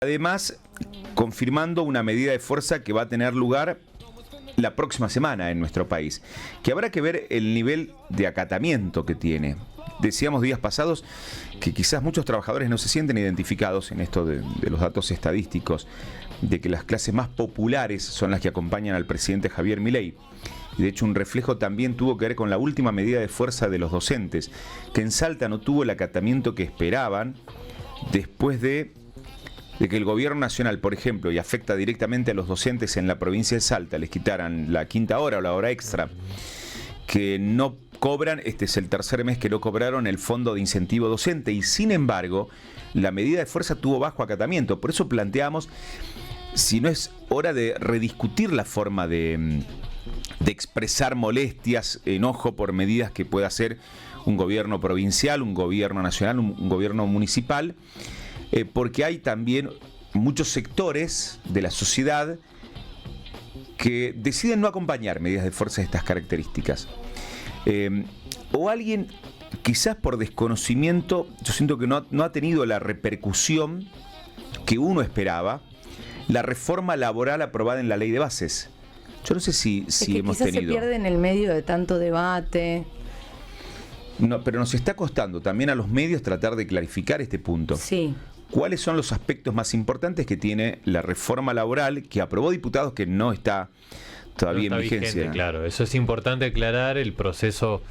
Además, confirmando una medida de fuerza que va a tener lugar la próxima semana en nuestro país, que habrá que ver el nivel de acatamiento que tiene. Decíamos días pasados que quizás muchos trabajadores no se sienten identificados en esto de los datos estadísticos, de que las clases más populares son las que acompañan al presidente Javier Milei. Y de hecho un reflejo también tuvo que ver con la última medida de fuerza de los docentes, que en Salta no tuvo el acatamiento que esperaban después de que el gobierno nacional, por ejemplo, y afecta directamente a los docentes en la provincia de Salta, les quitaran la quinta hora o la hora extra, que no cobran, este es el tercer mes que no cobraron el fondo de incentivo docente, y sin embargo, la medida de fuerza tuvo bajo acatamiento. Por eso planteamos si no es hora de rediscutir la forma de expresar molestias, enojo por medidas que pueda hacer un gobierno provincial, un gobierno nacional, un gobierno municipal, porque hay también muchos sectores de la sociedad que deciden no acompañar medidas de fuerza de estas características. O alguien, quizás por desconocimiento, yo siento que no ha tenido la repercusión que uno esperaba, la reforma laboral aprobada en la ley de bases. Yo no sé si hemos quizás tenido. Se pierde en el medio de tanto debate. No, pero nos está costando también a los medios tratar de clarificar este punto. Sí. ¿Cuáles son los aspectos más importantes que tiene la reforma laboral que aprobó diputados que no está todavía en vigencia? Vigente, claro, eso es importante aclarar, el proceso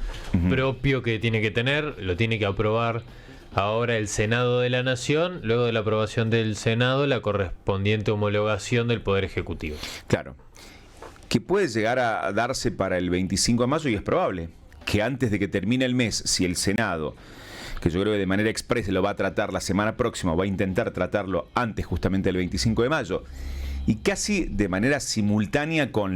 propio que tiene que tener, lo tiene que aprobar ahora el Senado de la Nación, luego de la aprobación del Senado, la correspondiente homologación del Poder Ejecutivo. Claro, que puede llegar a darse para el 25 de mayo y es probable que antes de que termine el mes, si el Senado, que yo creo que de manera express lo va a tratar la semana próxima, va a intentar tratarlo antes justamente del 25 de mayo, y casi de manera simultánea con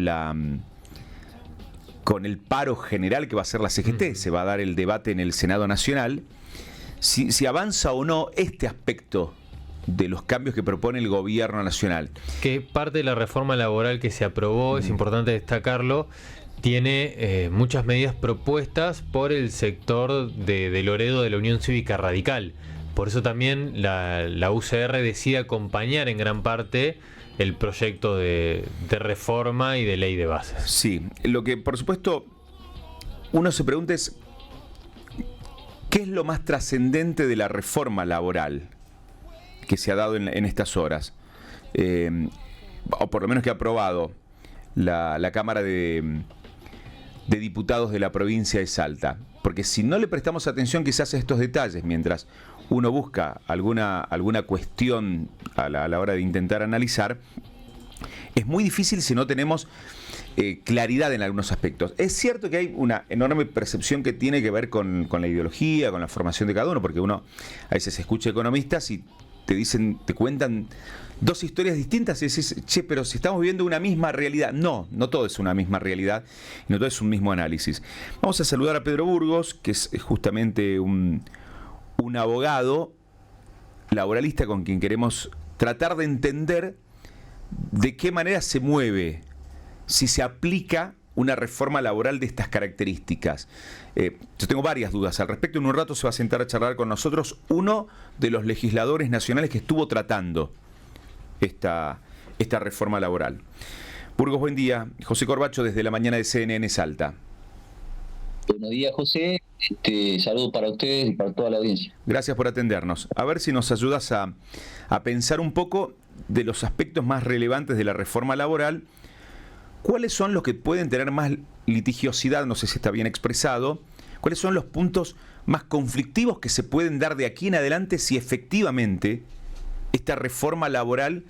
el paro general que va a ser la CGT, se va a dar el debate en el Senado Nacional, si avanza o no este aspecto de los cambios que propone el gobierno nacional. Que parte de la reforma laboral que se aprobó, es importante destacarlo, tiene muchas medidas propuestas por el sector de Loredo de la Unión Cívica Radical. Por eso también la UCR decide acompañar en gran parte el proyecto de reforma y de ley de bases. Sí, lo que por supuesto uno se pregunta es ¿qué es lo más trascendente de la reforma laboral que se ha dado en estas horas? O por lo menos que ha aprobado la Cámara de Diputados de la provincia de Salta. Porque si no le prestamos atención quizás a estos detalles, mientras uno busca alguna cuestión a la hora de intentar analizar, es muy difícil si no tenemos claridad en algunos aspectos. Es cierto que hay una enorme percepción que tiene que ver con la ideología, con la formación de cada uno, porque uno a veces escucha economistas y te cuentan dos historias distintas y decís, che, pero si estamos viviendo una misma realidad. No todo es una misma realidad y no todo es un mismo análisis. Vamos a saludar a Pedro Burgos, que es justamente un abogado laboralista con quien queremos tratar de entender de qué manera se mueve, si se aplica una reforma laboral de estas características. Yo tengo varias dudas al respecto. En un rato se va a sentar a charlar con nosotros uno de los legisladores nacionales que estuvo tratando esta reforma laboral. Burgos, buen día. José Corbacho desde la mañana de CNN Salta. Buenos días, José. Saludo para ustedes y para toda la audiencia. Gracias por atendernos. A ver si nos ayudas a pensar un poco de los aspectos más relevantes de la reforma laboral. ¿Cuáles son los que pueden tener más litigiosidad? No sé si está bien expresado. ¿Cuáles son los puntos más conflictivos que se pueden dar de aquí en adelante si efectivamente esta reforma laboral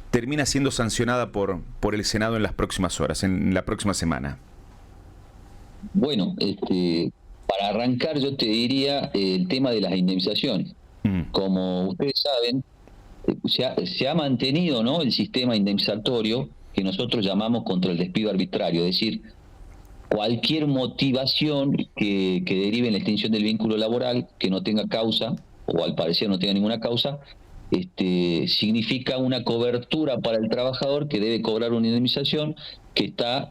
termina siendo sancionada por el Senado en las próximas horas, en la próxima semana? Bueno, para arrancar yo te diría el tema de las indemnizaciones. Como ustedes saben, se ha mantenido, ¿no?, el sistema indemnizatorio que nosotros llamamos contra el despido arbitrario, es decir, cualquier motivación que derive en la extinción del vínculo laboral, que no tenga causa, o al parecer no tenga ninguna causa, significa una cobertura para el trabajador que debe cobrar una indemnización que está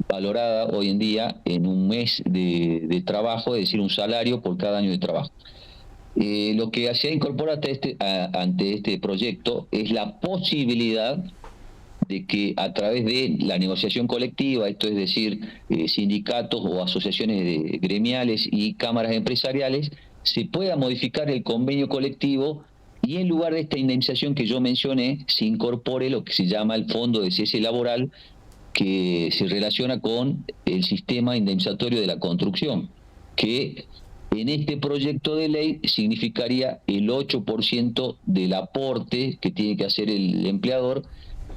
valorada hoy en día en un mes de trabajo, es decir, un salario por cada año de trabajo. Lo que se ha incorporado ante este proyecto es la posibilidad de que a través de la negociación colectiva, esto es decir, sindicatos o asociaciones gremiales y cámaras empresariales, se pueda modificar el convenio colectivo y en lugar de esta indemnización que yo mencioné, se incorpore lo que se llama el fondo de cese laboral, que se relaciona con el sistema indemnizatorio de la construcción, que en este proyecto de ley significaría el 8% del aporte que tiene que hacer el empleador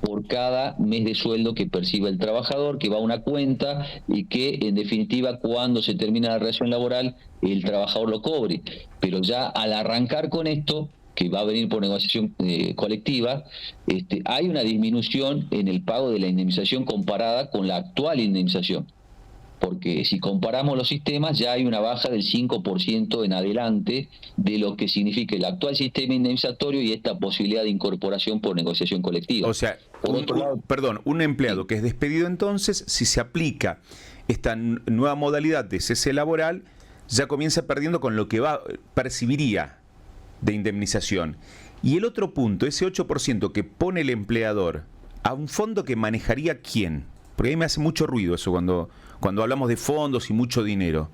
por cada mes de sueldo que perciba el trabajador, que va a una cuenta y que en definitiva cuando se termina la relación laboral el trabajador lo cobre. Pero ya al arrancar con esto, que va a venir por negociación colectiva, hay una disminución en el pago de la indemnización comparada con la actual indemnización. Porque si comparamos los sistemas ya hay una baja del 5% en adelante de lo que significa el actual sistema indemnizatorio y esta posibilidad de incorporación por negociación colectiva. O sea, un empleado que es despedido entonces, si se aplica esta nueva modalidad de cese laboral, ya comienza perdiendo con lo que percibiría de indemnización. Y el otro punto, ese 8% que pone el empleador, a un fondo que manejaría ¿quién? Porque a mí me hace mucho ruido eso cuando hablamos de fondos y mucho dinero.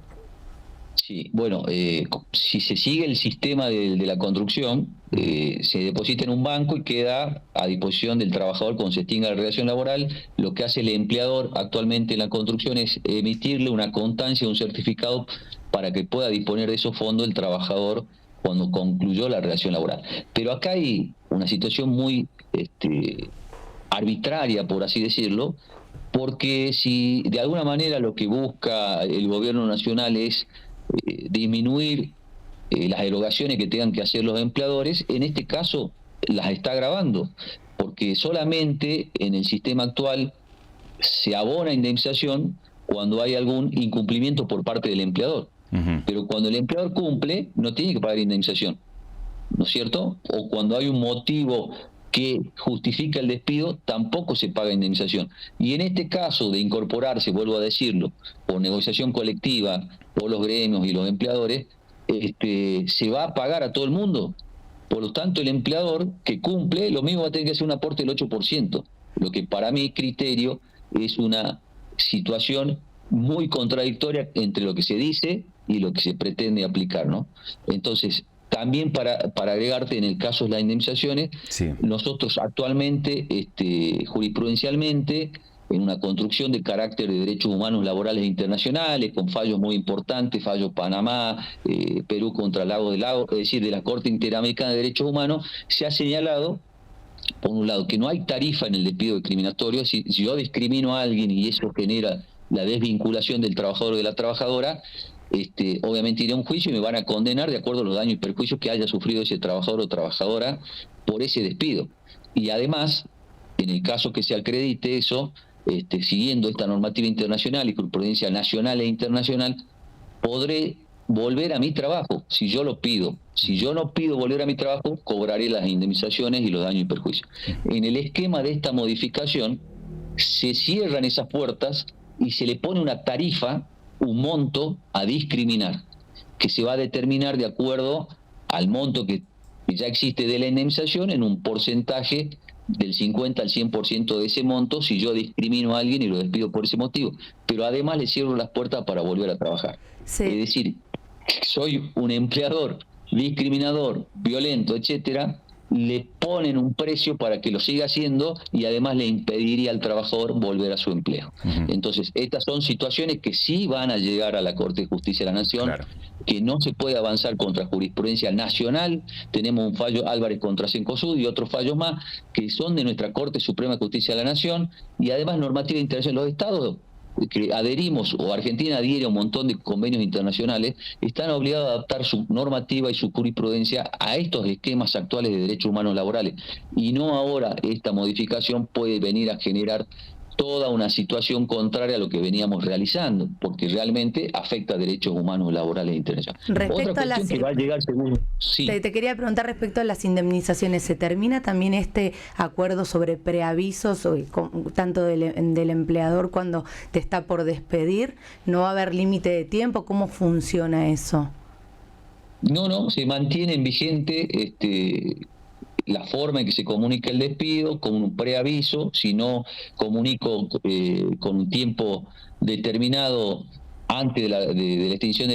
Sí, bueno, si se sigue el sistema de la construcción, se deposita en un banco y queda a disposición del trabajador cuando se extinga la relación laboral. Lo que hace el empleador actualmente en la construcción es emitirle una constancia, un certificado para que pueda disponer de esos fondos el trabajador cuando concluyó la relación laboral. Pero acá hay una situación muy arbitraria, por así decirlo, porque si de alguna manera lo que busca el gobierno nacional es disminuir las erogaciones que tengan que hacer los empleadores, en este caso las está agravando, porque solamente en el sistema actual se abona indemnización cuando hay algún incumplimiento por parte del empleador. Pero cuando el empleador cumple, no tiene que pagar indemnización, ¿no es cierto? O cuando hay un motivo que justifica el despido, tampoco se paga indemnización. Y en este caso de incorporarse, vuelvo a decirlo, por negociación colectiva, por los gremios y los empleadores, se va a pagar a todo el mundo. Por lo tanto, el empleador que cumple, lo mismo va a tener que hacer un aporte del 8%, lo que para mi criterio es una situación muy contradictoria entre lo que se dice y lo que se pretende aplicar, ¿no? Entonces, también para agregarte en el caso de las indemnizaciones, sí, nosotros actualmente, jurisprudencialmente, en una construcción de carácter de derechos humanos laborales internacionales, con fallos muy importantes, fallo Panamá, Perú contra Lago, es decir, de la Corte Interamericana de Derechos Humanos, se ha señalado, por un lado, que no hay tarifa en el despido discriminatorio. Si yo discrimino a alguien y eso genera la desvinculación del trabajador o de la trabajadora, obviamente iré a un juicio y me van a condenar de acuerdo a los daños y perjuicios que haya sufrido ese trabajador o trabajadora por ese despido. Y además, en el caso que se acredite eso, siguiendo esta normativa internacional y jurisprudencia nacional e internacional, podré volver a mi trabajo si yo lo pido. Si yo no pido volver a mi trabajo, cobraré las indemnizaciones y los daños y perjuicios. En el esquema de esta modificación, se cierran esas puertas y se le pone una tarifa, un monto a discriminar, que se va a determinar de acuerdo al monto que ya existe de la indemnización en un porcentaje del 50 al 100% de ese monto si yo discrimino a alguien y lo despido por ese motivo. Pero además le cierro las puertas para volver a trabajar. Sí. Es decir, soy un empleador discriminador, violento, etcétera, le ponen un precio para que lo siga haciendo y además le impediría al trabajador volver a su empleo. Entonces, estas son situaciones que sí van a llegar a la Corte de Justicia de la Nación, claro, que no se puede avanzar contra jurisprudencia nacional. Tenemos un fallo Álvarez contra Cencosud y otros fallos más que son de nuestra Corte Suprema de Justicia de la Nación y además normativa internacional. Los estados que adherimos, o Argentina adhiere a un montón de convenios internacionales, están obligados a adaptar su normativa y su jurisprudencia a estos esquemas actuales de derechos humanos laborales. Y no ahora esta modificación puede venir a generar toda una situación contraria a lo que veníamos realizando, porque realmente afecta a derechos humanos laborales internacionales. Respecto Otra cuestión que va a llegar según... Sí. Te quería preguntar respecto a las indemnizaciones. ¿Se termina también este acuerdo sobre preavisos, tanto del empleador cuando te está por despedir? ¿No va a haber límite de tiempo? ¿Cómo funciona eso? No, se mantiene vigente la forma en que se comunica el despido, con un preaviso. Si no comunico con un tiempo determinado antes de la extinción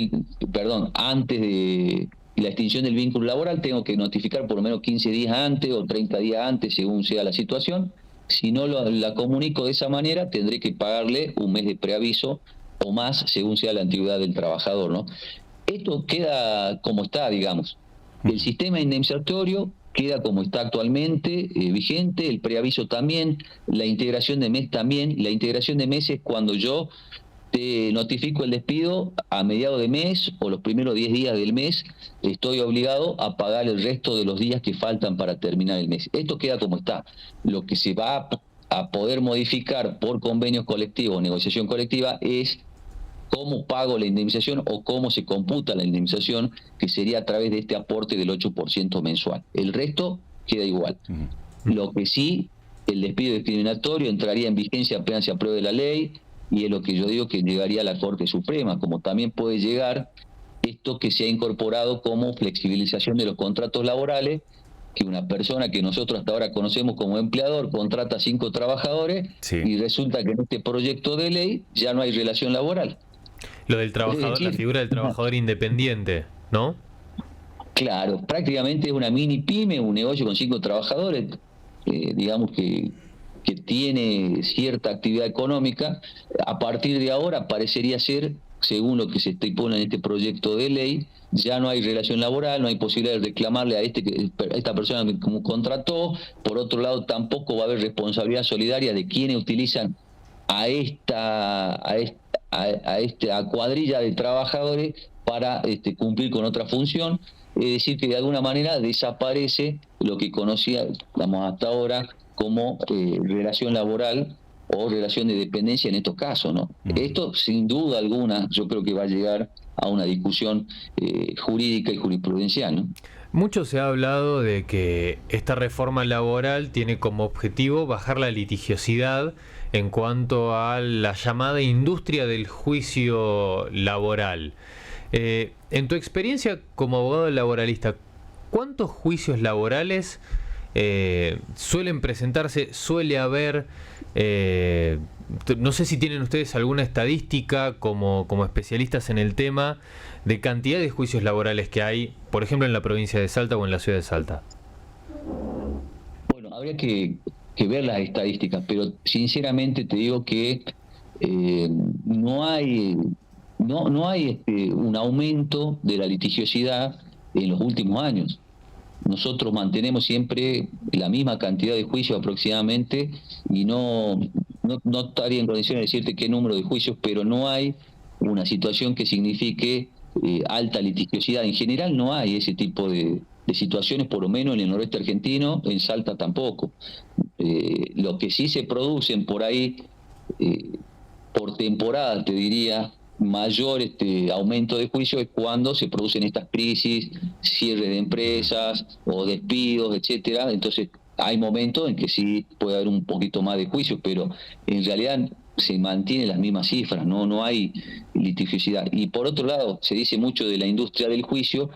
antes de la extinción del vínculo laboral, tengo que notificar por lo menos 15 días antes o 30 días antes, según sea la situación. Si no la comunico de esa manera, tendré que pagarle un mes de preaviso o más, según sea la antigüedad del trabajador, ¿no? Esto queda como está, digamos. El sistema indemnizatorio queda como está actualmente, vigente, el preaviso también, la integración de mes también. La integración de mes es cuando yo te notifico el despido a mediados de mes o los primeros 10 días del mes, estoy obligado a pagar el resto de los días que faltan para terminar el mes. Esto queda como está. Lo que se va a poder modificar por convenios colectivos o negociación colectiva es cómo pago la indemnización o cómo se computa la indemnización, que sería a través de este aporte del 8% mensual. El resto queda igual. Lo que sí, el despido discriminatorio entraría en vigencia apenas se apruebe la ley, y es lo que yo digo que llegaría a la Corte Suprema, como también puede llegar esto que se ha incorporado como flexibilización de los contratos laborales, que una persona que nosotros hasta ahora conocemos como empleador contrata 5 trabajadores, sí, y resulta que en este proyecto de ley ya no hay relación laboral. Lo del trabajador, la figura del trabajador independiente, ¿no? Claro, prácticamente es una mini pyme, un negocio con 5 trabajadores, digamos que tiene cierta actividad económica. A partir de ahora parecería ser, según lo que se estipula en este proyecto de ley, ya no hay relación laboral, no hay posibilidad de reclamarle a esta persona que como contrató. Por otro lado, tampoco va a haber responsabilidad solidaria de quienes utilizan a esta cuadrilla de trabajadores para cumplir con otra función. Es decir, que de alguna manera desaparece lo que conocíamos hasta ahora como relación laboral o relación de dependencia en estos casos, ¿no? Esto, sin duda alguna, yo creo que va a llegar a una discusión jurídica y jurisprudencial, ¿no? Mucho se ha hablado de que esta reforma laboral tiene como objetivo bajar la litigiosidad en cuanto a la llamada industria del juicio laboral. En tu experiencia como abogado laboralista, ¿cuántos juicios laborales suelen presentarse, suele haber? No sé si tienen ustedes alguna estadística como especialistas en el tema de cantidad de juicios laborales que hay, por ejemplo, en la provincia de Salta o en la ciudad de Salta. Bueno, habría que ver las estadísticas, pero sinceramente te digo que no hay un aumento de la litigiosidad en los últimos años. Nosotros mantenemos siempre la misma cantidad de juicios aproximadamente, y no estaría en condiciones de decirte qué número de juicios, pero no hay una situación que signifique alta litigiosidad. En general no hay ese tipo de situaciones, por lo menos en el noroeste argentino, en Salta tampoco. Lo que sí se producen por ahí, por temporada, te diría, mayor aumento de juicios es cuando se producen estas crisis, cierre de empresas o despidos, etcétera. Entonces hay momentos en que sí puede haber un poquito más de juicios, pero en realidad se mantienen las mismas cifras, no hay litigiosidad. Y por otro lado, se dice mucho de la industria del juicio,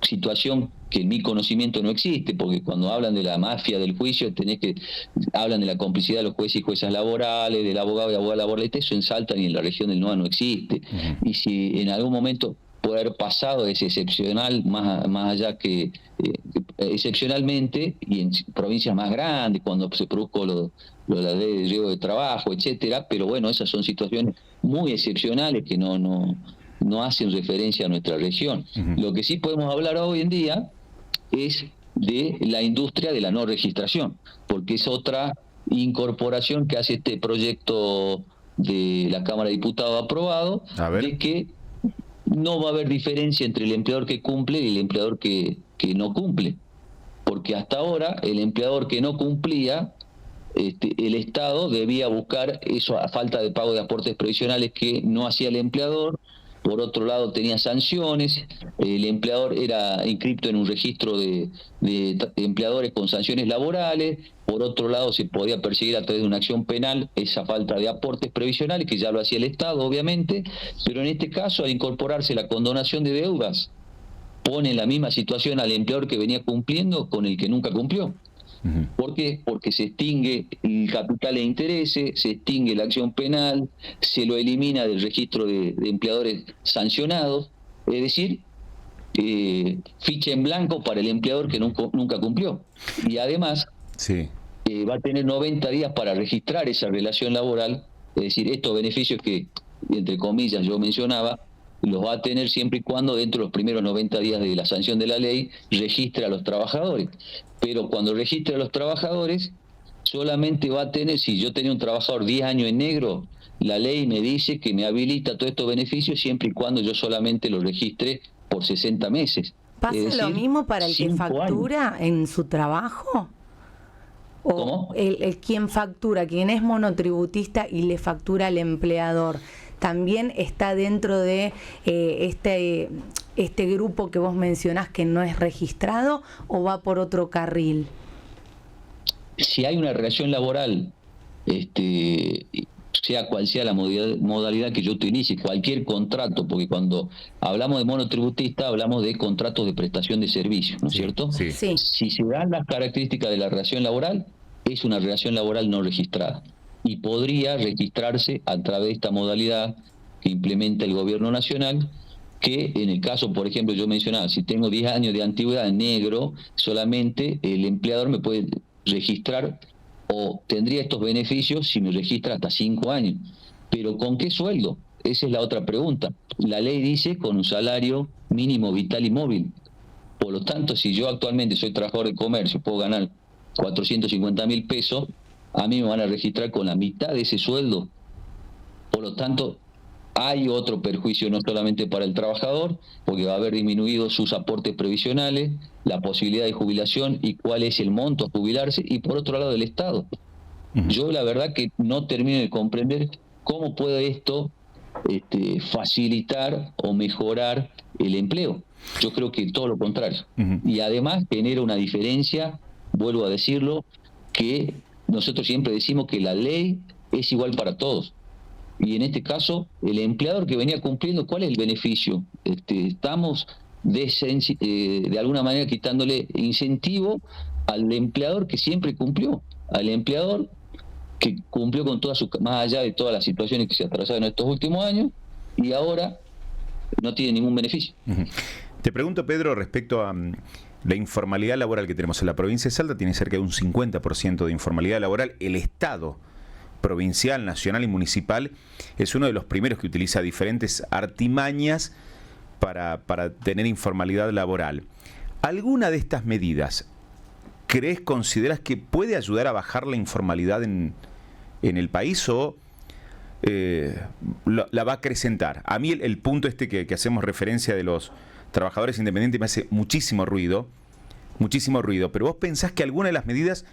situación que en mi conocimiento no existe, porque cuando hablan de la mafia del juicio hablan de la complicidad de los jueces y juezas laborales, del abogado y abogada laboralista. Eso en Salta ni en la región del NOA no existe. Y si en algún momento puede haber pasado, es excepcional, más allá que excepcionalmente, y en provincias más grandes, cuando se produjo lo de la ley de riesgo de trabajo, etcétera. Pero bueno, esas son situaciones muy excepcionales que no hacen referencia a nuestra región. Lo que sí podemos hablar hoy en día es de la industria de la no registración, porque es otra incorporación que hace este proyecto de la Cámara de Diputados aprobado, de que no va a haber diferencia entre el empleador que cumple y el empleador que no cumple, porque hasta ahora el empleador que no cumplía, el Estado debía buscar eso a falta de pago de aportes previsionales que no hacía el empleador. Por otro lado, tenía sanciones, el empleador era inscripto en un registro de empleadores con sanciones laborales. Por otro lado, se podía perseguir a través de una acción penal esa falta de aportes previsionales, que ya lo hacía el Estado, obviamente, pero en este caso, al incorporarse la condonación de deudas pone en la misma situación al empleador que venía cumpliendo con el que nunca cumplió. ¿Por qué? Porque se extingue el capital e intereses, se extingue la acción penal, se lo elimina del registro de empleadores sancionados, es decir, ficha en blanco para el empleador que nunca cumplió. Y además va a tener 90 días para registrar esa relación laboral, es decir, estos beneficios que, entre comillas, yo mencionaba, los va a tener siempre y cuando dentro de los primeros 90 días de la sanción de la ley registre a los trabajadores. Pero cuando registre a los trabajadores, solamente va a tener, si yo tenía un trabajador 10 años en negro, la ley me dice que me habilita todos estos beneficios siempre y cuando yo solamente los registre por 60 meses. ¿Pasa lo mismo para el que factura en su trabajo? ¿O ¿Cómo? el quien factura, quien es monotributista y le factura al empleador, también está dentro de este grupo que vos mencionás que no es registrado, o va por otro carril? Si hay una relación laboral, sea cual sea la modalidad que yo utilice, cualquier contrato, porque cuando hablamos de monotributista hablamos de contratos de prestación de servicios, ¿no es cierto? Sí. Si se dan las características de la relación laboral, es una relación laboral no registrada y podría registrarse a través de esta modalidad que implementa el gobierno nacional, que en el caso, por ejemplo, yo mencionaba, si tengo 10 años de antigüedad en negro, solamente el empleador me puede registrar o tendría estos beneficios si me registra hasta 5 años. ¿Pero con qué sueldo? Esa es la otra pregunta. La ley dice con un salario mínimo vital y móvil. Por lo tanto, si yo actualmente soy trabajador de comercio, puedo ganar 450.000 pesos, a mí me van a registrar con la mitad de ese sueldo. Por lo tanto, hay otro perjuicio no solamente para el trabajador, porque va a haber disminuido sus aportes previsionales, la posibilidad de jubilación y cuál es el monto a jubilarse, y por otro lado el Estado. Yo la verdad que no termino de comprender cómo puede esto facilitar o mejorar el empleo. Yo creo que todo lo contrario. Y además genera una diferencia, vuelvo a decirlo, que nosotros siempre decimos que la ley es igual para todos. Y en este caso, el empleador que venía cumpliendo, ¿cuál es el beneficio? Estamos de alguna manera quitándole incentivo al empleador que siempre cumplió, al empleador que cumplió con todas sus, más allá de todas las situaciones que se atravesaron en estos últimos años, y ahora no tiene ningún beneficio. Te pregunto, Pedro, respecto a la informalidad laboral que tenemos en la provincia de Salta. Tiene cerca de un 50% de informalidad laboral. El Estado provincial, nacional y municipal es uno de los primeros que utiliza diferentes artimañas para tener informalidad laboral. ¿Alguna de estas medidas consideras que puede ayudar a bajar la informalidad en el país, o la va a acrecentar? A mí el punto que hacemos referencia de los trabajadores independientes me hace muchísimo ruido, pero ¿vos pensás que alguna de las medidas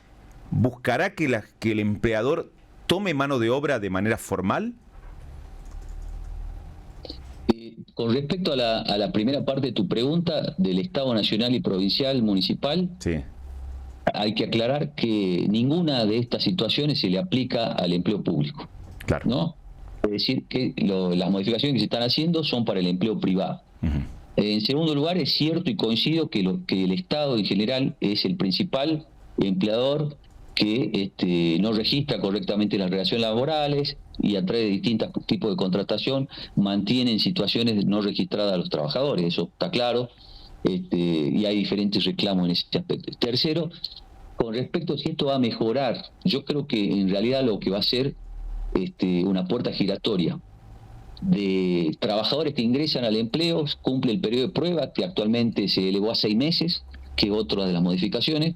buscará que el empleador tome mano de obra de manera formal? Con respecto a la primera parte de tu pregunta, del Estado nacional y provincial, municipal, sí, hay que aclarar que ninguna de estas situaciones se le aplica al empleo público. Claro. ¿No? Es decir, que las modificaciones que se están haciendo son para el empleo privado. En segundo lugar, es cierto y coincido que el Estado en general es el principal empleador que no registra correctamente las relaciones laborales y a través de distintos tipos de contratación mantiene en situaciones no registradas a los trabajadores. Eso está claro, y hay diferentes reclamos en ese aspecto. Tercero, con respecto a si esto va a mejorar, yo creo que en realidad lo que va a ser una puerta giratoria de trabajadores que ingresan al empleo, cumple el periodo de prueba, que actualmente se elevó a 6 meses, que es otra de las modificaciones,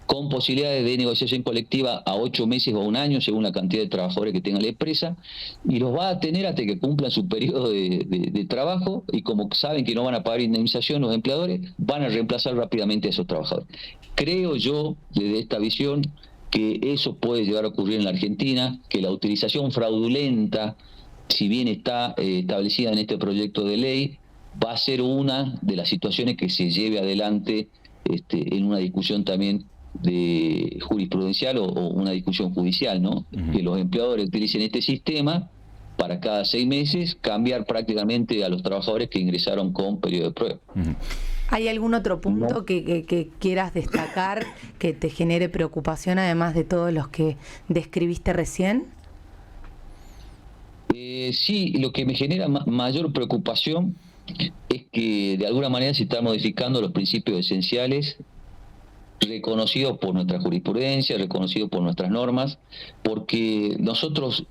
con posibilidades de negociación colectiva a 8 meses o a 1 año, según la cantidad de trabajadores que tenga la empresa, y los va a tener hasta que cumplan su periodo de trabajo, y como saben que no van a pagar indemnización los empleadores, van a reemplazar rápidamente a esos trabajadores. Creo yo, desde esta visión, que eso puede llegar a ocurrir en la Argentina, que la utilización fraudulenta, si bien está establecida en este proyecto de ley, va a ser una de las situaciones que se lleve adelante en una discusión también de jurisprudencial o una discusión judicial, ¿no? Que los empleadores utilicen este sistema para cada 6 meses cambiar prácticamente a los trabajadores que ingresaron con periodo de prueba. ¿Hay algún otro punto que quieras destacar que te genere preocupación, además de todos los que describiste recién? Sí, lo que me genera mayor preocupación es que de alguna manera se están modificando los principios esenciales reconocidos por nuestra jurisprudencia, reconocidos por nuestras normas, porque nosotros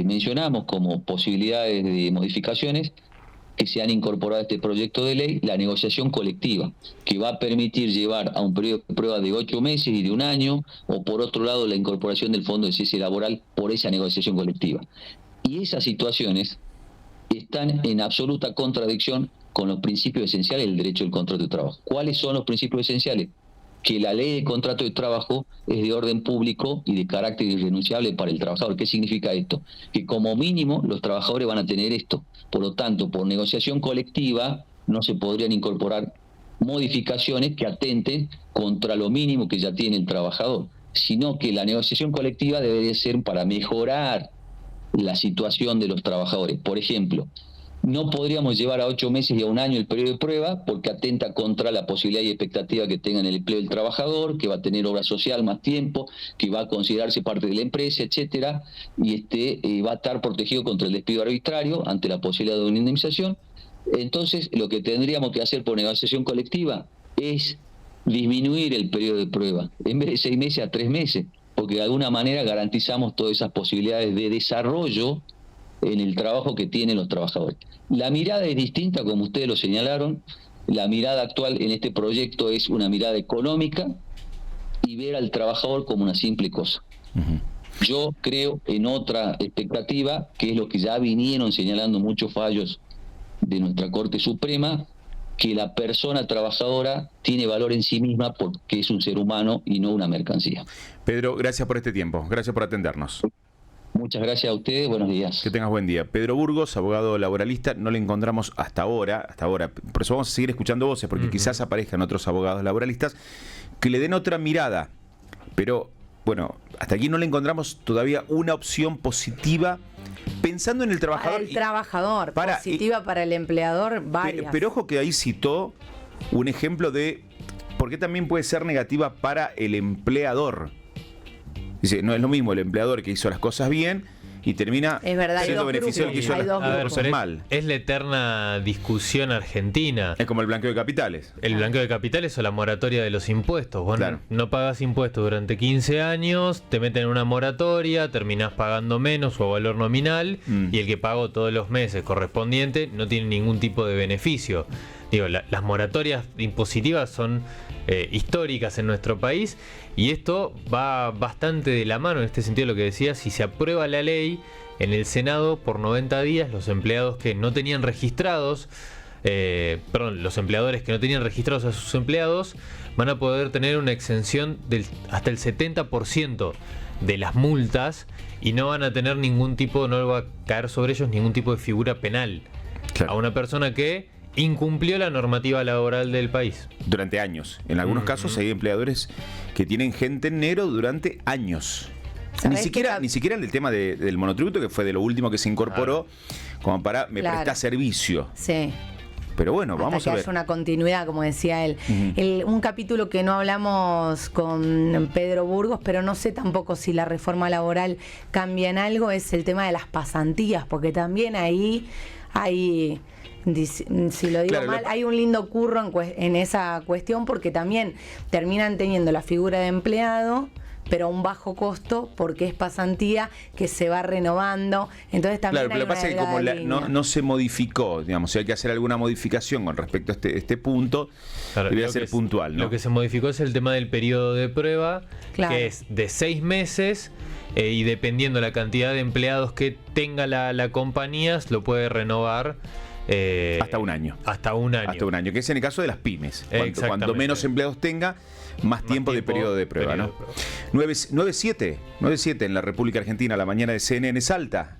mencionamos como posibilidades de modificaciones que se han incorporado a este proyecto de ley la negociación colectiva, que va a permitir llevar a un periodo de prueba de 8 meses y de 1 año, o por otro lado la incorporación del fondo de cese laboral por esa negociación colectiva. Y esas situaciones están en absoluta contradicción con los principios esenciales del derecho del contrato de trabajo. ¿Cuáles son los principios esenciales? Que la ley de contrato de trabajo es de orden público y de carácter irrenunciable para el trabajador. ¿Qué significa esto? Que como mínimo los trabajadores van a tener esto. Por lo tanto, por negociación colectiva no se podrían incorporar modificaciones que atenten contra lo mínimo que ya tiene el trabajador, sino que la negociación colectiva debería ser para mejorar la situación de los trabajadores. Por ejemplo, no podríamos llevar a 8 meses y a 1 año el periodo de prueba porque atenta contra la posibilidad y expectativa que tenga en el empleo del trabajador, que va a tener obra social más tiempo, que va a considerarse parte de la empresa, etcétera, y va a estar protegido contra el despido arbitrario ante la posibilidad de una indemnización. Entonces, lo que tendríamos que hacer por negociación colectiva es disminuir el periodo de prueba, en vez de 6 meses a 3 meses, porque de alguna manera garantizamos todas esas posibilidades de desarrollo en el trabajo que tienen los trabajadores. La mirada es distinta, como ustedes lo señalaron. La mirada actual en este proyecto es una mirada económica y ver al trabajador como una simple cosa. Yo creo en otra expectativa, que es lo que ya vinieron señalando muchos fallos de nuestra Corte Suprema, que la persona trabajadora tiene valor en sí misma porque es un ser humano y no una mercancía. Pedro, gracias por este tiempo, gracias por atendernos. Muchas gracias a ustedes, buenos días. Que tengas buen día. Pedro Burgos, abogado laboralista, no le encontramos hasta ahora, por eso vamos a seguir escuchando voces, porque quizás aparezcan otros abogados laboralistas que le den otra mirada, pero bueno, hasta aquí no le encontramos todavía una opción positiva pensando en el trabajador. Para el trabajador, positiva para el empleador, varias. Pero ojo que ahí citó un ejemplo de por qué también puede ser negativa para el empleador. Dice, no es lo mismo el empleador que hizo las cosas bien y termina siendo beneficiario el que hizo las cosas mal. Es la eterna discusión argentina. Es como el blanqueo de capitales. El blanqueo de capitales o la moratoria de los impuestos. Vos no pagas impuestos durante 15 años, te meten en una moratoria, terminás pagando menos o a valor nominal, y el que pagó todos los meses correspondiente no tiene ningún tipo de beneficio. Digo, las moratorias impositivas son históricas en nuestro país, y esto va bastante de la mano en este sentido lo que decía. Si se aprueba la ley en el Senado por 90 días, los empleados que no tenían registrados, los empleadores que no tenían registrados a sus empleados van a poder tener una exención del hasta el 70% de las multas, y no van a tener ningún tipo, no va a caer sobre ellos ningún tipo de figura penal a una persona que incumplió la normativa laboral del país. Durante años. En algunos casos hay empleadores que tienen gente en negro durante años. Ni siquiera en el tema del monotributo, que fue de lo último que se incorporó, como para me presta servicio. Sí. Pero bueno, hasta vamos que a ver. haya una continuidad, como decía él. Un capítulo que no hablamos con Pedro Burgos, pero no sé tampoco si la reforma laboral cambia en algo, es el tema de las pasantías, porque también ahí hay... Si lo digo mal, hay un lindo curro en esa cuestión, porque también terminan teniendo la figura de empleado, pero a un bajo costo, porque es pasantía que se va renovando. Entonces también pero lo que pasa es que como no se modificó, digamos, si hay que hacer alguna modificación con respecto a este punto, debería ser puntual, ¿no? Lo que se modificó es el tema del periodo de prueba, que es de 6 meses, y dependiendo la cantidad de empleados que tenga la compañía, lo puede renovar. Hasta un año. Hasta un año, que es en el caso de las pymes. Cuanto menos empleados tenga, más tiempo de periodo de prueba, ¿no? 9-7 en la República Argentina, la mañana de CNN Salta.